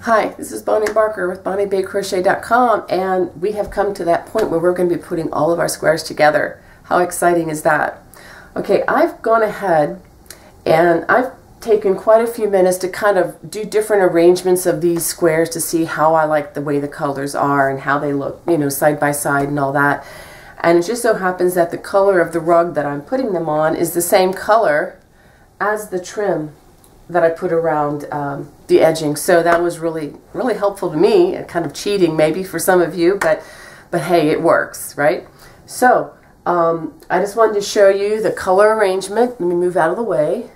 Hi, this is Bonnie Barker with BonnieBayCrochet.com, and we have come to that point where we're going to be putting all of our squares together. How exciting is that? Okay, I've gone ahead and I've taken quite a few minutes to kind of do different arrangements of these squares to see how I like the way the colors are and how they look, you know, side by side and all that. And it just so happens that the color of the rug that I'm putting them on is the same color as the trim that I put around the edging. So that was really helpful to me, kind of cheating maybe for some of you, but hey, it works, right? So I just wanted to show you the color arrangement. Let me move out of the way.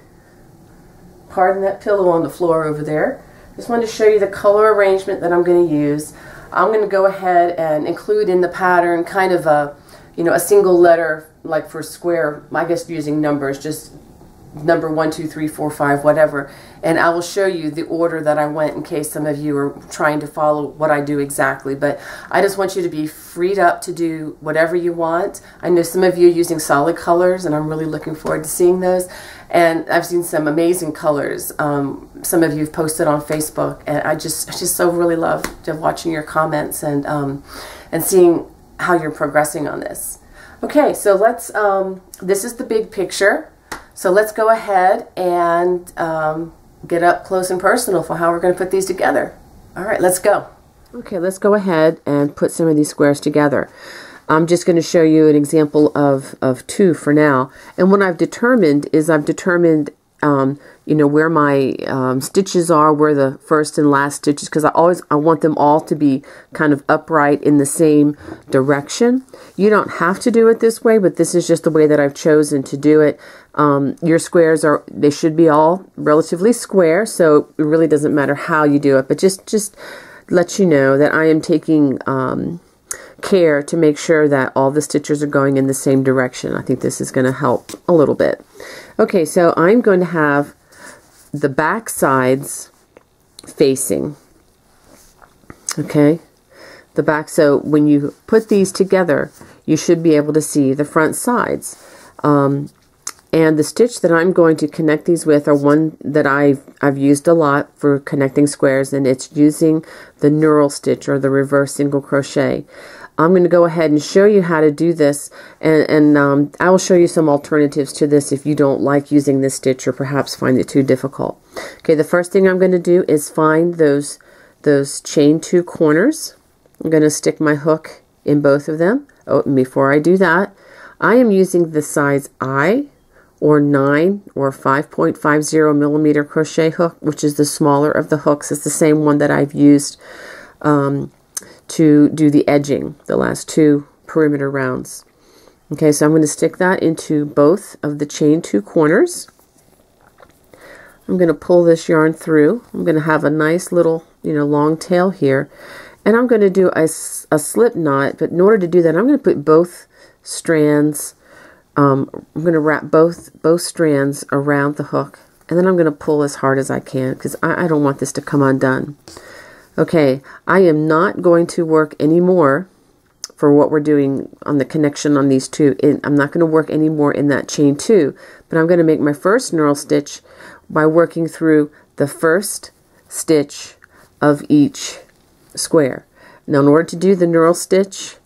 Pardon that pillow on the floor over there. Just wanted to show you the color arrangement that I'm going to use. I'm going to go ahead and include in the pattern kind of a, you know, a single letter, like for square, I guess using numbers, just number 1, 2, 3, 4, 5, whatever, and I will show you the order that I went in case some of you are trying to follow what I do exactly. But I just want you to be freed up to do whatever you want. I know some of you are using solid colors, and I'm really looking forward to seeing those. And I've seen some amazing colors. Some of you have posted on Facebook, and I just so really love watching your comments and seeing how you're progressing on this. Okay, so let's. This is the big picture. So let's go ahead and get up close and personal for how we're going to put these together. All right, let's go. Okay, let's go ahead and put some of these squares together. I'm just going to show you an example of 2 for now. And what I've determined is you know, where my stitches are, where the first and last stitches, because I want them all to be kind of upright in the same direction. You don't have to do it this way, but this is just the way that I've chosen to do it. Your squares they should be all relatively square, so it really doesn't matter how you do it, but just let you know that I am taking care to make sure that all the stitches are going in the same direction. I think this is going to help a little bit. Okay, so I'm going to have the back sides facing. Okay, the back. So when you put these together, you should be able to see the front sides. And the stitch that I'm going to connect these with are one that I've used a lot for connecting squares, and it's using the knurl stitch or the reverse single crochet. I'm going to go ahead and show you how to do this, and I will show you some alternatives to this if you don't like using this stitch or perhaps find it too difficult. Okay, the first thing I'm going to do is find those chain 2 corners. I'm going to stick my hook in both of them. Oh, and before I do that, I am using the size I or 9 or 5.50 millimeter crochet hook, which is the smaller of the hooks. It's the same one that I've used to do the edging, the last 2 perimeter rounds. Okay, so I'm going to stick that into both of the chain 2 corners. I'm going to pull this yarn through. I'm going to have a nice little, you know, long tail here, and I'm going to do a slip knot. But in order to do that, I'm going to put both strands. I'm going to wrap both strands around the hook, and then I'm going to pull as hard as I can because I don't want this to come undone. Okay, I am not going to work anymore for what we're doing on the connection on these 2. I'm not going to work anymore in that chain 2, but I'm going to make my first knurl stitch by working through the first stitch of each square. Now, in order to do the knurl stitch,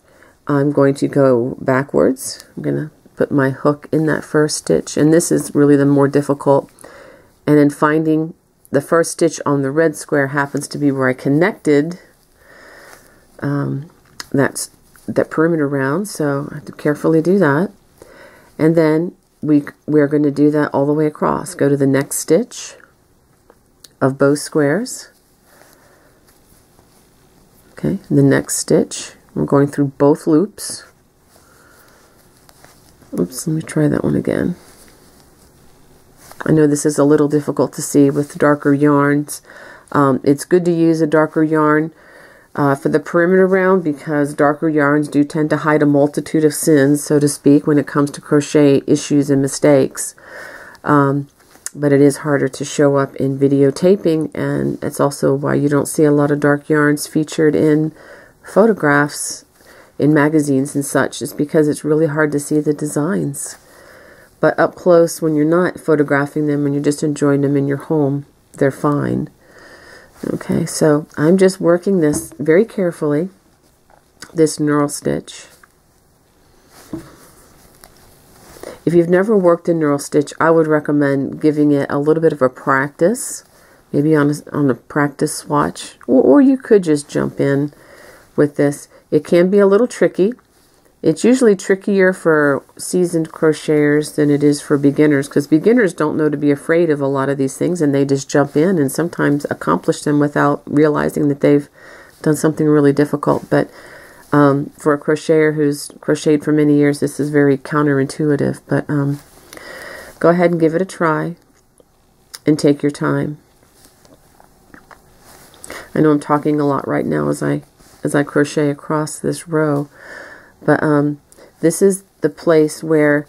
I'm going to go backwards. I'm going to put my hook in that first stitch, and this is really the more difficult. And then finding the first stitch on the red square happens to be where I connected that perimeter round, so I have to carefully do that. And then we're going to do that all the way across. Go to the next stitch of both squares. Okay, the next stitch. We're going through both loops. Oops, let me try that one again. I know this is a little difficult to see with darker yarns. It's good to use a darker yarn for the perimeter round because darker yarns do tend to hide a multitude of sins, so to speak, when it comes to crochet issues and mistakes. But it is harder to show up in videotaping, and it's also why you don't see a lot of dark yarns featured in photographs in magazines and such, is because it's really hard to see the designs. But up close, when you're not photographing them and you're just enjoying them in your home, they're fine. Okay, so I'm just working this very carefully, this knurl stitch. If you've never worked a knurl stitch, I would recommend giving it a little bit of a practice, maybe on a practice swatch, or you could just jump in with this. It can be a little tricky. It's usually trickier for seasoned crocheters than it is for beginners, because beginners don't know to be afraid of a lot of these things, and they just jump in and sometimes accomplish them without realizing that they've done something really difficult. But for a crocheter who's crocheted for many years, this is very counterintuitive. But go ahead and give it a try and take your time. I know I'm talking a lot right now as I crochet across this row, but this is the place where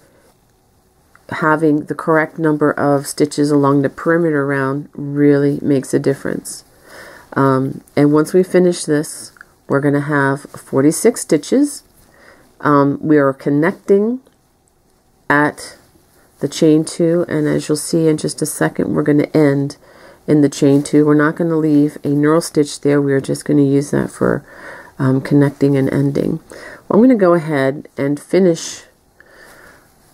having the correct number of stitches along the perimeter round really makes a difference. And once we finish this, we're going to have 46 stitches. We are connecting at the chain 2, and as you'll see in just a second, we're going to end in the chain 2. We're not going to leave a knurl stitch there. We're just going to use that for connecting and ending. Well, I'm going to go ahead and finish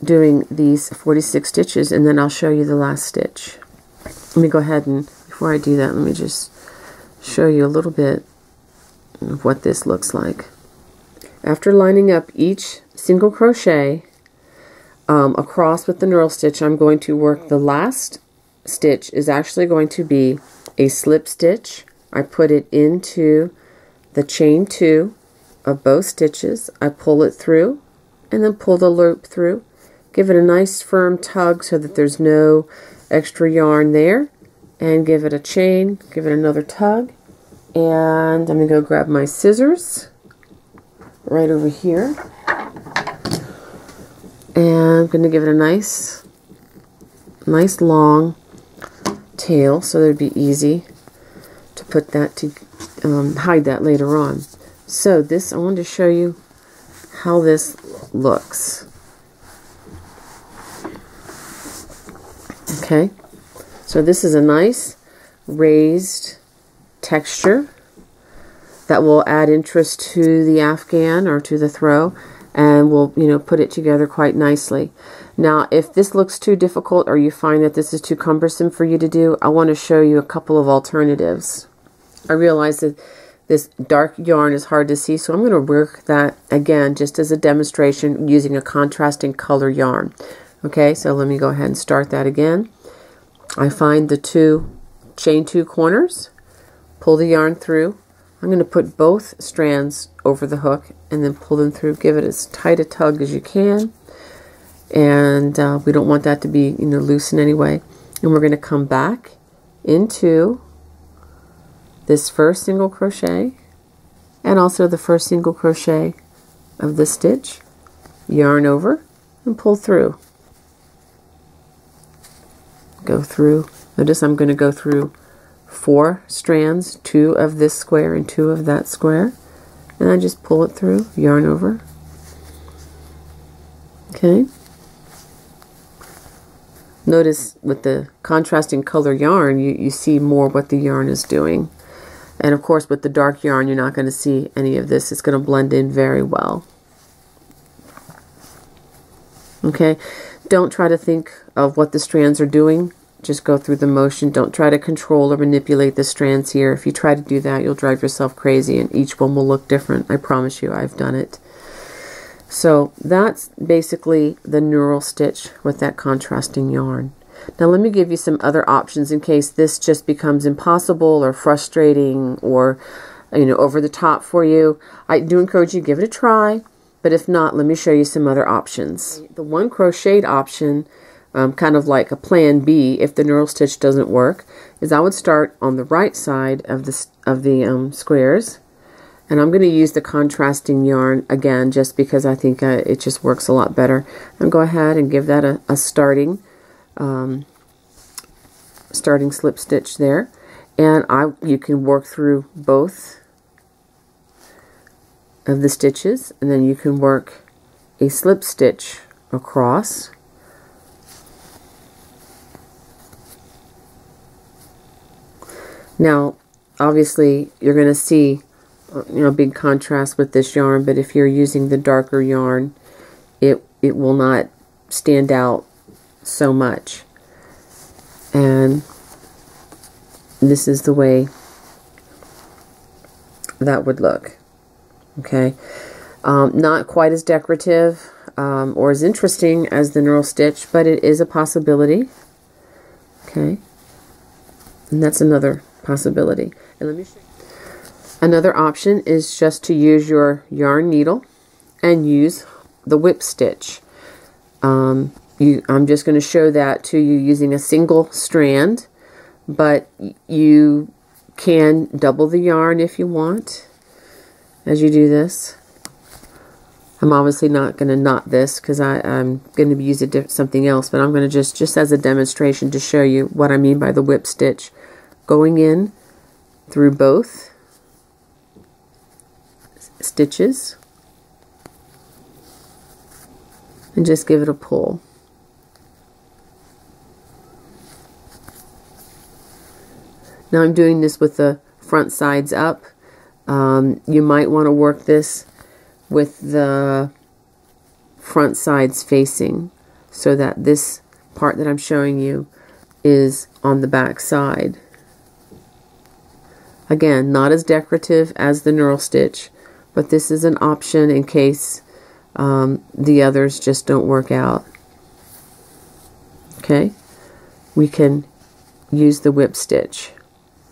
doing these 46 stitches, and then I'll show you the last stitch. Let me go ahead and, before I do that, let me just show you a little bit of what this looks like. After lining up each single crochet across with the knurl stitch, I'm going to work the last stitch is actually going to be a slip stitch. I put it into the chain 2 of both stitches. I pull it through and then pull the loop through. Give it a nice firm tug so that there's no extra yarn there, and give it a chain, give it another tug. And I'm going to go grab my scissors right over here, and I'm going to give it a nice long tail so that it'd be easy to put that to hide that later on. So this, I wanted to show you how this looks. Okay, so this is a nice raised texture that will add interest to the afghan or to the throw, and will, you know, put it together quite nicely. Now, if this looks too difficult or you find that this is too cumbersome for you to do, I want to show you a couple of alternatives. I realize that this dark yarn is hard to see, so I'm going to work that again just as a demonstration using a contrasting color yarn. Okay, so let me go ahead and start that again. I find the chain 2 corners, pull the yarn through. I'm going to put both strands over the hook and then pull them through. Give it as tight a tug as you can, and we don't want that to be, you know, loose in any way. And we're going to come back into this first single crochet and also the first single crochet of the stitch, yarn over and pull through. Go through. Notice I'm going to go through 4 strands, 2 of this square and 2 of that square, and I just pull it through, yarn over. Okay. Notice with the contrasting color yarn, you see more what the yarn is doing. And of course with the dark yarn, you're not going to see any of this. It's going to blend in very well. Okay. Don't try to think of what the strands are doing. Just go through the motion. Don't try to control or manipulate the strands here. If you try to do that, you'll drive yourself crazy, and each one will look different. I promise you, I've done it. So that's basically the knurl stitch with that contrasting yarn. Now let me give you some other options in case this just becomes impossible or frustrating or, you know, over the top for you. I do encourage you to give it a try, but if not, let me show you some other options. The one crocheted option, kind of like a plan B if the knurl stitch doesn't work, is I would start on the right side of the squares, and I'm going to use the contrasting yarn again just because I think it just works a lot better. And go ahead and give that a starting slip stitch there, and you can work through both of the stitches, and then you can work a slip stitch across. Now obviously you're going to see, you know, big contrast with this yarn, but if you're using the darker yarn, it will not stand out so much. And this is the way that would look. Okay, not quite as decorative or as interesting as the knurl stitch, but it is a possibility. Okay, and that's another possibility. And let me show you. Another option is just to use your yarn needle and use the whip stitch. I'm just going to show that to you using a single strand, but you can double the yarn if you want as you do this. I'm obviously not going to knot this because I'm going to be using something else, but I'm going to just as a demonstration to show you what I mean by the whip stitch. Going in through both stitches and just give it a pull. Now I'm doing this with the front sides up. You might want to work this with the front sides facing so that this part that I'm showing you is on the back side. Again, not as decorative as the knurl stitch, but this is an option in case the others just don't work out. Okay, we can use the whip stitch.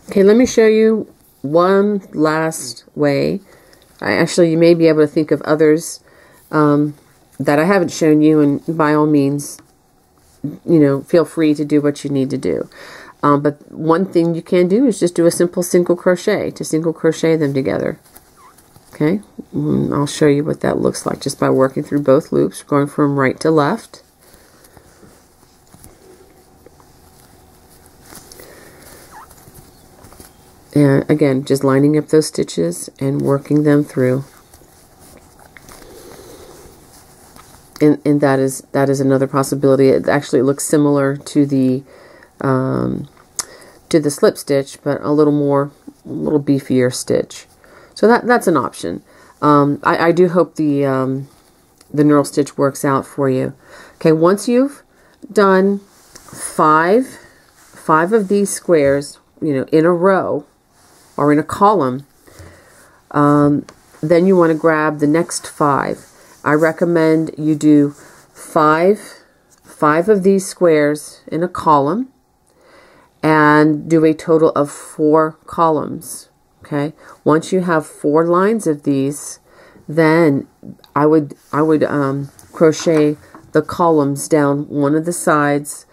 Okay, let me show you one last way. Actually, you may be able to think of others that I haven't shown you, and by all means, you know, feel free to do what you need to do. But one thing you can do is just do a simple single crochet to single crochet them together. Okay, I'll show you what that looks like just by working through both loops, going from right to left. And again, just lining up those stitches and working them through. And that is another possibility. It actually looks similar to the slip stitch, but a little beefier stitch. So that's an option. I do hope the knurl stitch works out for you. Okay, once you've done five of these squares, you know, in a row or in a column, then you want to grab the next 5. I recommend you do five of these squares in a column and do a total of 4 columns. Okay, once you have 4 lines of these, then I would crochet the columns down one of the sides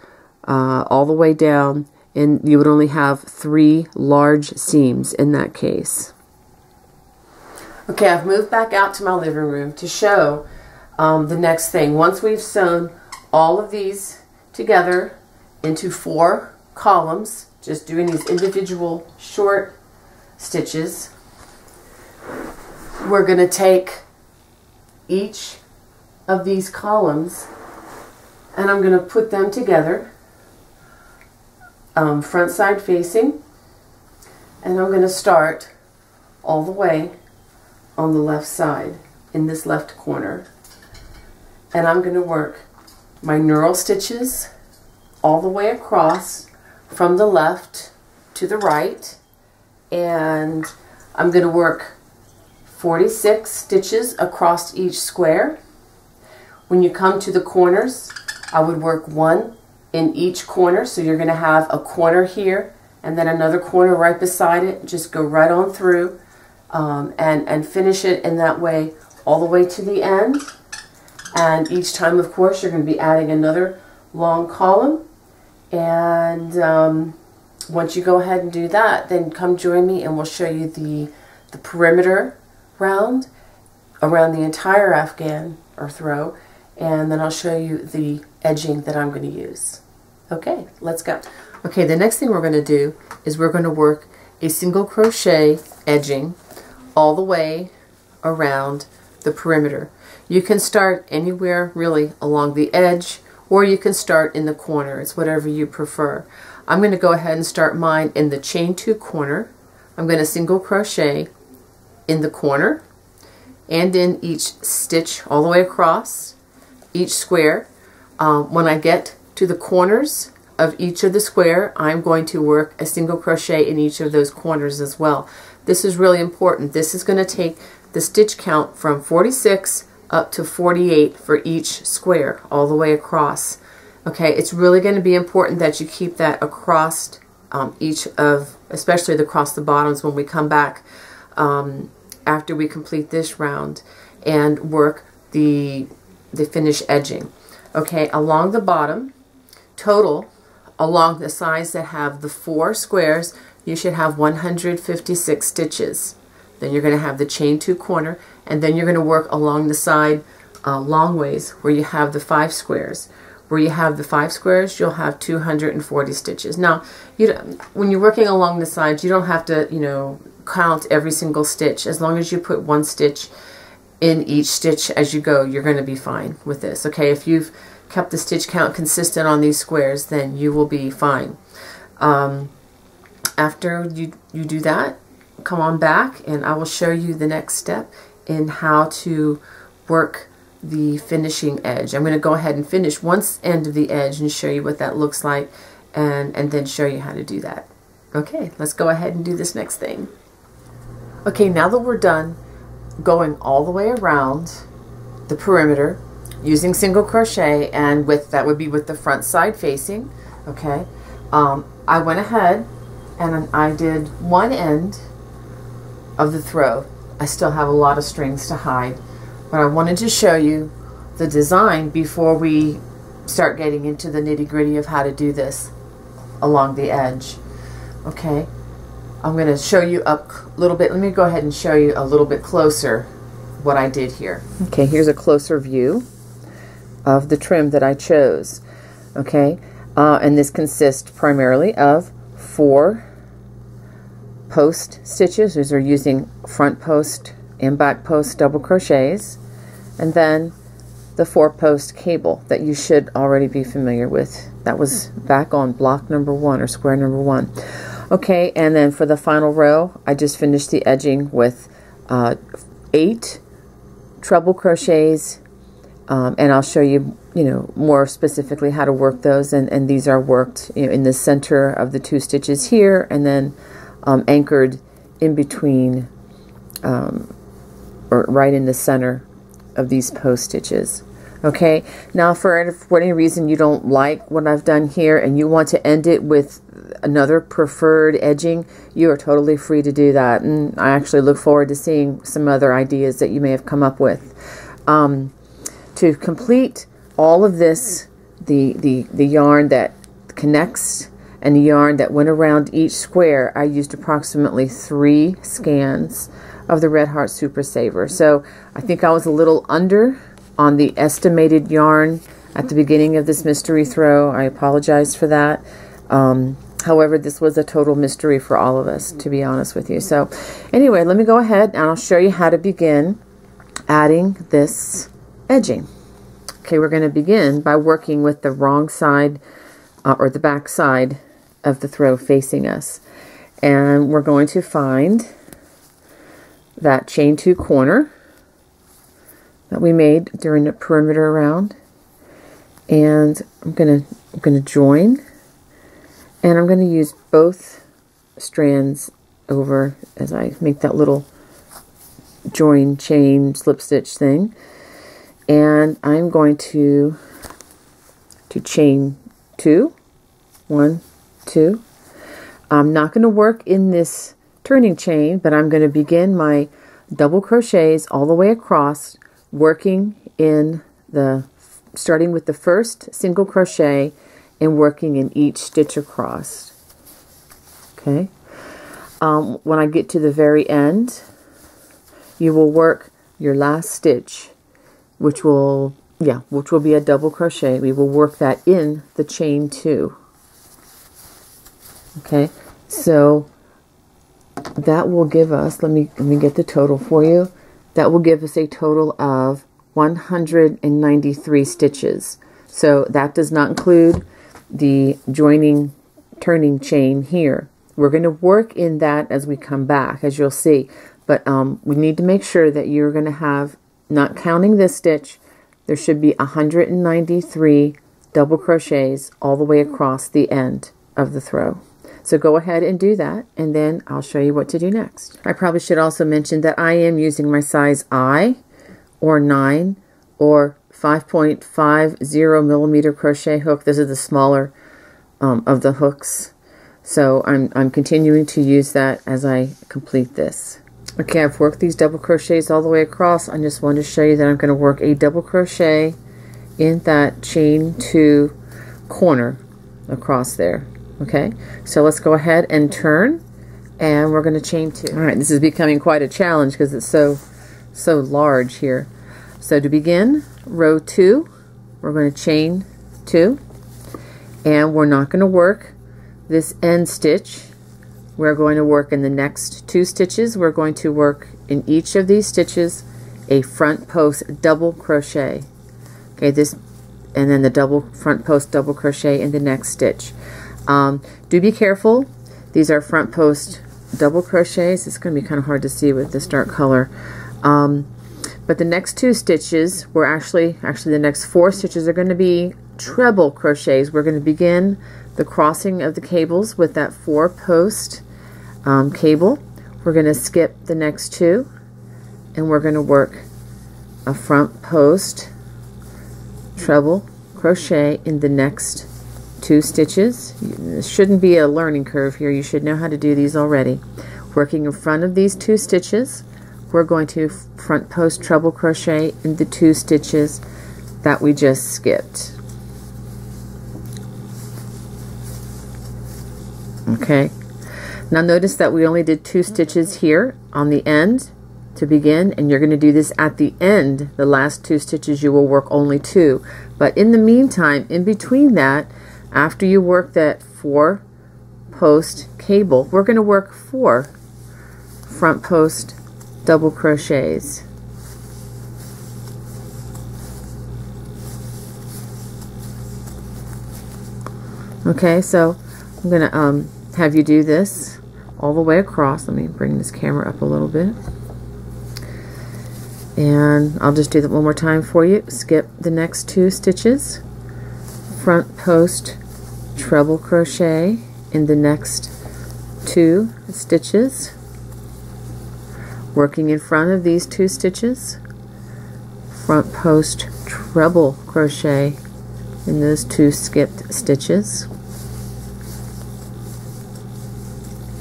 all the way down, and you would only have 3 large seams in that case. Okay, I've moved back out to my living room to show the next thing. Once we've sewn all of these together into 4 columns, just doing these individual short stitches, we're going to take each of these columns and I'm going to put them together, front side facing, and I'm going to start all the way on the left side in this left corner, and I'm going to work my knurl stitches all the way across from the left to the right, and I'm going to work 46 stitches across each square. When you come to the corners, I would work 1 in each corner, so you're going to have a corner here and then another corner right beside it. Just go right on through and finish it in that way all the way to the end. And each time, of course, you're going to be adding another long column. And once you go ahead and do that, then come join me and we'll show you the perimeter round around the entire afghan or throw, and then I'll show you the edging that I'm going to use. Okay, let's go. Okay, the next thing we're going to do is we're going to work a single crochet edging all the way around the perimeter. You can start anywhere really along the edge, or you can start in the corner. It's whatever you prefer. I'm going to go ahead and start mine in the chain 2 corner I'm going to single crochet in the corner and in each stitch all the way across each square. When I get to the corners of each of the square, I'm going to work a single crochet in each of those corners as well. This is really important. This is going to take the stitch count from 46 up to 48 for each square all the way across. Okay, it's really going to be important that you keep that across each of, especially across the bottoms when we come back after we complete this round and work the finished edging. Okay, along the bottom, total, along the sides that have the 4 squares, you should have 156 stitches. Then you're going to have the chain 2 corner, and then you're going to work along the side long ways where you have the 5 squares. Where you have the 5 squares, you'll have 240 stitches. Now, when you're working along the sides, you don't have to, count every single stitch. As long as you put 1 stitch in each stitch as you go, you're going to be fine with this. Okay, if you've kept the stitch count consistent on these squares, then you will be fine. After you do that, come on back and I will show you the next step in how to work the finishing edge. I'm going to go ahead and finish one end of the edge and show you what that looks like, and then show you how to do that. Okay, let's go ahead and do this next thing. Okay, now that we're done going all the way around the perimeter using single crochet, and that would be with the front side facing, okay, I went ahead and I did one end of the throw. I still have a lot of strings to hide, but I wanted to show you the design before we start getting into the nitty-gritty of how to do this along the edge. Okay, I'm going to show you up a little bit. Let me go ahead and show you a little bit closer what I did here. Okay, here's a closer view of the trim that I chose. Okay, and this consists primarily of 4 post stitches. These are using front post and back post double crochets, and then the 4 post cable that you should already be familiar with. That was back on block number 1 or square number 1. Okay, and then for the final row, I just finished the edging with 8 treble crochets, and I'll show you, more specifically how to work those. And these are worked, in the center of the 2 stitches here, and then anchored in between, or right in the center of these post stitches. Okay, now for any reason you don't like what I've done here and you want to end it with another preferred edging, you are totally free to do that, and I actually look forward to seeing some other ideas that you may have come up with. To complete all of this, the yarn that connects and the yarn that went around each square, I used approximately 3 scans of the Red Heart Super Saver. So I think I was a little under on the estimated yarn at the beginning of this mystery throw. I apologize for that. However, this was a total mystery for all of us, to be honest with you. So anyway, let me go ahead and I'll show you how to begin adding this edging. Okay, we're going to begin by working with the wrong side or the back side of the throw facing us. And we're going to find that chain 2 corner that we made during the perimeter round, and I'm gonna join, and I'm gonna use both strands over as I make that little join chain slip stitch thing, and I'm going to chain 2, 1, 2. I'm not going to work in this turning chain, but I'm going to begin my double crochets all the way across, working in starting with the first single crochet and working in each stitch across. Okay. When I get to the very end, you will work your last stitch, which will be a double crochet. We will work that in the chain 2. Okay, so that will give us, let me get the total for you. That will give us a total of 193 stitches. So that does not include the joining turning chain here. We're going to work in that as we come back, as you'll see. But we need to make sure that you're going to have, not counting this stitch, there should be 193 double crochets all the way across the end of the throw. So go ahead and do that, and then I'll show you what to do next. I probably should also mention that I am using my size I, or 9, or 5.50 millimeter crochet hook. This is the smaller of the hooks. So I'm continuing to use that as I complete this. Okay, I've worked these double crochets all the way across. I just wanted to show you that I'm going to work a double crochet in that chain 2 corner across there. Okay, so let's go ahead and turn, and we're going to chain 2. All right, this is becoming quite a challenge because it's so large here. So to begin, row 2, we're going to chain 2, and we're not going to work this end stitch. We're going to work in the next 2 stitches. We're going to work in each of these stitches a front post double crochet. Okay, this, and then the double front post double crochet in the next stitch. Do be careful. These are front post double crochets. It's going to be kind of hard to see with this dark color. But the next 2 stitches, we're actually the next 4 stitches are going to be treble crochets. We're going to begin the crossing of the cables with that 4 post cable. We're going to skip the next 2, and we're going to work a front post treble crochet in the next 2 stitches. This shouldn't be a learning curve here. You should know how to do these already. Working in front of these 2 stitches, we're going to front post treble crochet in the 2 stitches that we just skipped. Okay, now notice that we only did 2 stitches here on the end to begin, and you're going to do this at the end. The last 2 stitches you will work only 2, but in the meantime, in between that, after you work that 4 post cable, we're going to work 4 front post double crochets. Okay, so I'm going to have you do this all the way across. Let me bring this camera up a little bit, and I'll just do that one more time for you. Skip the next 2 stitches, front post treble crochet in the next 2 stitches, working in front of these 2 stitches, front post treble crochet in those 2 skipped stitches,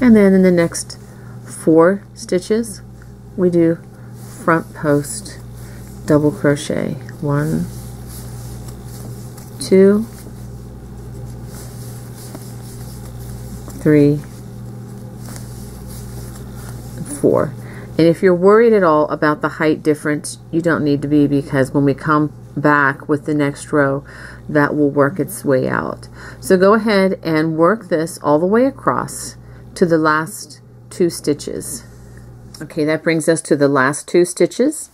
and then in the next 4 stitches we do front post double crochet. 1, 2, 3, 4. And if you're worried at all about the height difference, you don't need to be, because when we come back with the next row, that will work its way out. So go ahead and work this all the way across to the last 2 stitches. Okay, that brings us to the last 2 stitches.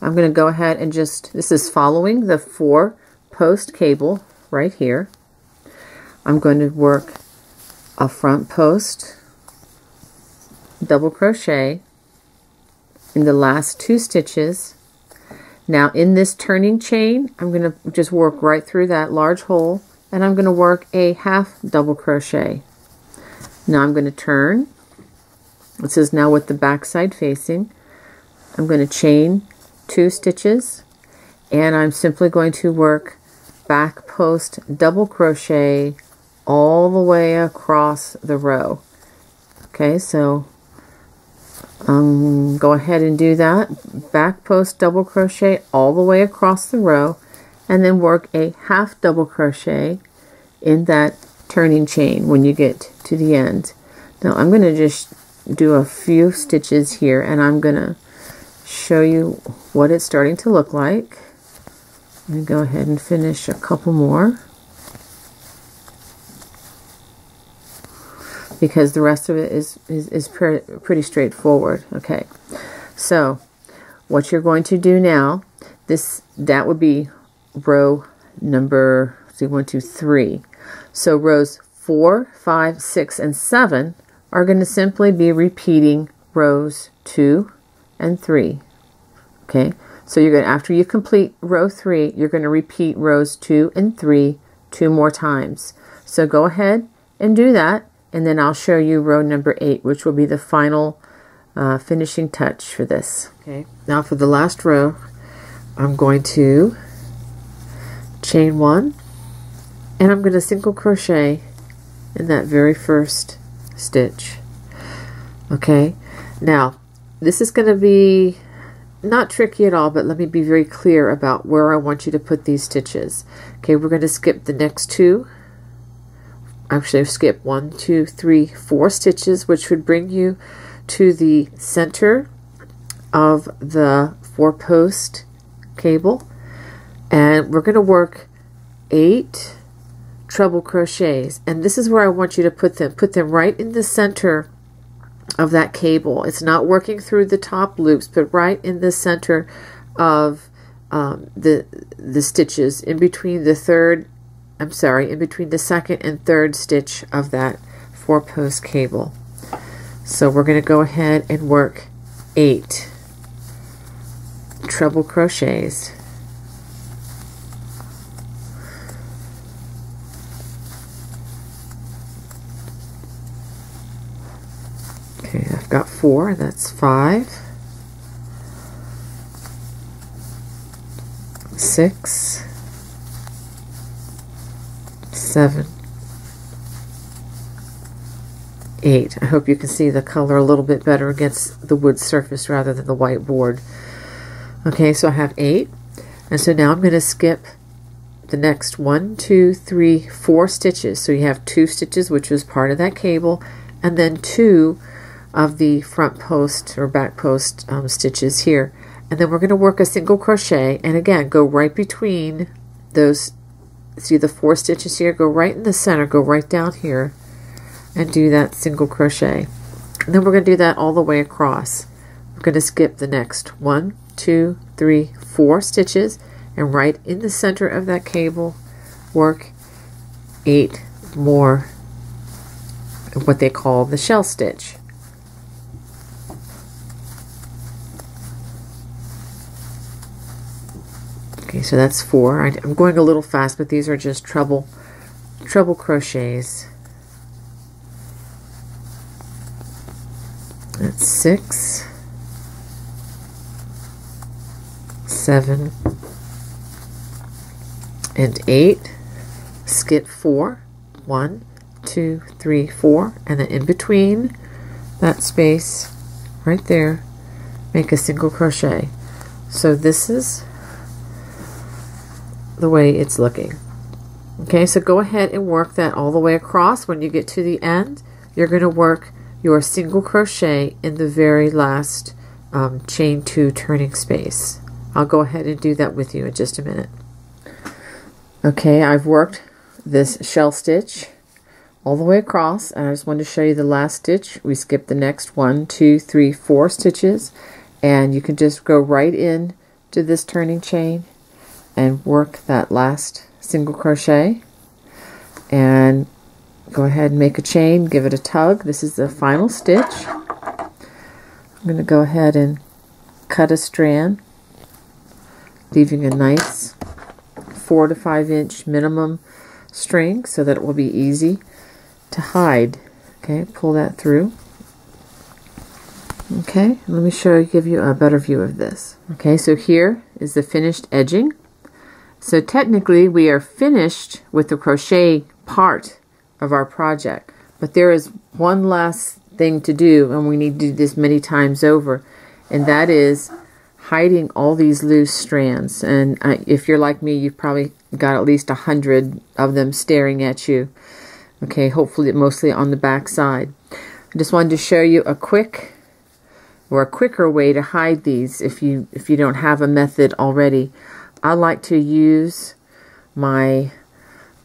I'm going to go ahead and just, this is following the 4 post cable right here. I'm going to work a front post double crochet in the last 2 stitches. Now in this turning chain, I'm going to just work right through that large hole, and I'm going to work a half double crochet. Now I'm going to turn. This is now with the back side facing. I'm going to chain 2 stitches, and I'm simply going to work back post double crochet all the way across the row. Okay, so go ahead and do that. Back post double crochet all the way across the row, and then work a half double crochet in that turning chain when you get to the end. Now I'm going to just do a few stitches here, and I'm going to show you what it's starting to look like. Let me go ahead and finish a couple more, because the rest of it is pretty straightforward. Okay, so what you're going to do now, that would be row number 1, 2, 3. So rows 4, 5, 6, and 7, are going to simply be repeating rows 2 and 3. Okay, so you're going to, after you complete row 3, you're going to repeat rows 2 and 3 2 more times. So go ahead and do that, and then I'll show you row number 8, which will be the final finishing touch for this. Okay, now for the last row, I'm going to chain 1, and I'm going to single crochet in that very first stitch. Okay, now this is going to be not tricky at all, but let me be very clear about where I want you to put these stitches. Okay, we're going to skip the next 2. Actually, skip 1, 2, 3, 4 stitches, which would bring you to the center of the 4-post cable, and we're going to work 8 treble crochets, and this is where I want you to put them right in the center of that cable. It's not working through the top loops, but right in the center of the stitches in between the second and third stitch of that 4-post cable. So we're going to go ahead and work 8 treble crochets. Okay, I've got 4, that's 5, 6, 7, 8. I hope you can see the color a little bit better against the wood surface rather than the white board. Okay, so I have 8, and so now I'm going to skip the next 1, 2, 3, 4 stitches. So you have 2 stitches, which was part of that cable, and then 2 of the front post or back post stitches here, and then we're going to work a single crochet, and again go right between those. See the 4 stitches here, go right in the center, go right down here and do that single crochet, and then we're going to do that all the way across. We're going to skip the next 1, 2, 3, 4 stitches, and right in the center of that cable work 8 more of what they call the shell stitch. Okay, so that's 4. I'm going a little fast, but these are just treble crochets. That's 6, 7, and 8. Skip 4. 1, 2, 3, 4, and then in between that space right there, make a single crochet. So this is the way it's looking. Okay, so go ahead and work that all the way across. When you get to the end, you're going to work your single crochet in the very last chain 2 turning space. I'll go ahead and do that with you in just a minute. Okay, I've worked this shell stitch all the way across, and I just wanted to show you the last stitch. We skipped the next 1, 2, 3, 4 stitches, and you can just go right in to this turning chain and work that last single crochet, and go ahead and make a chain, give it a tug. This is the final stitch. I'm going to go ahead and cut a strand, leaving a nice 4 to 5 inch minimum string so that it will be easy to hide. Okay, pull that through. Okay, let me give you a better view of this. Okay, so here is the finished edging. So technically we are finished with the crochet part of our project, but there is one last thing to do, and we need to do this many times over, and that is hiding all these loose strands. And if you're like me, you've probably got at least 100 of them staring at you. Okay, hopefully mostly on the back side. I just wanted to show you a quicker way to hide these if you don't have a method already. I like to use my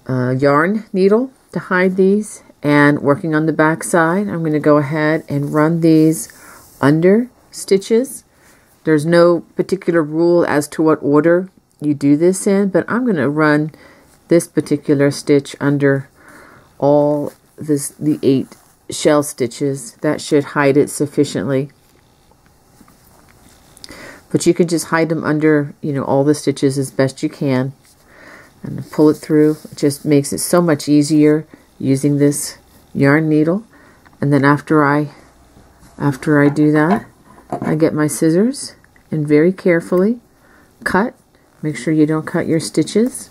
yarn needle to hide these, and working on the back side, I'm going to go ahead and run these under stitches. There's no particular rule as to what order you do this in, but I'm going to run this particular stitch under all the 8 shell stitches. That should hide it sufficiently. But you can just hide them under, you know, all the stitches as best you can. And pull it through. It just makes it so much easier using this yarn needle. And then after I do that, I get my scissors and very carefully cut. Make sure you don't cut your stitches.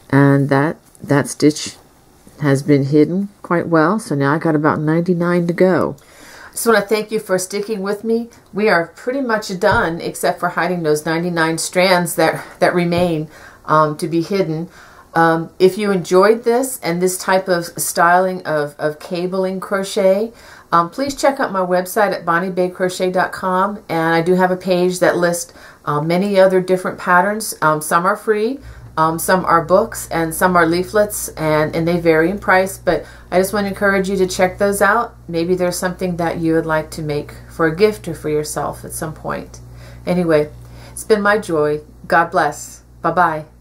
And that stitch has been hidden quite well. So now I got about 99 to go. I just want to thank you for sticking with me. We are pretty much done, except for hiding those 99 strands that remain to be hidden. If you enjoyed this and this type of styling of cabling crochet, please check out my website at bonniebaecrochet.com, and I do have a page that lists many other different patterns. Some are free, some are books, and some are leaflets, and they vary in price, but I just want to encourage you to check those out. Maybe there's something that you would like to make for a gift or for yourself at some point. Anyway, it's been my joy. God bless. Bye-bye.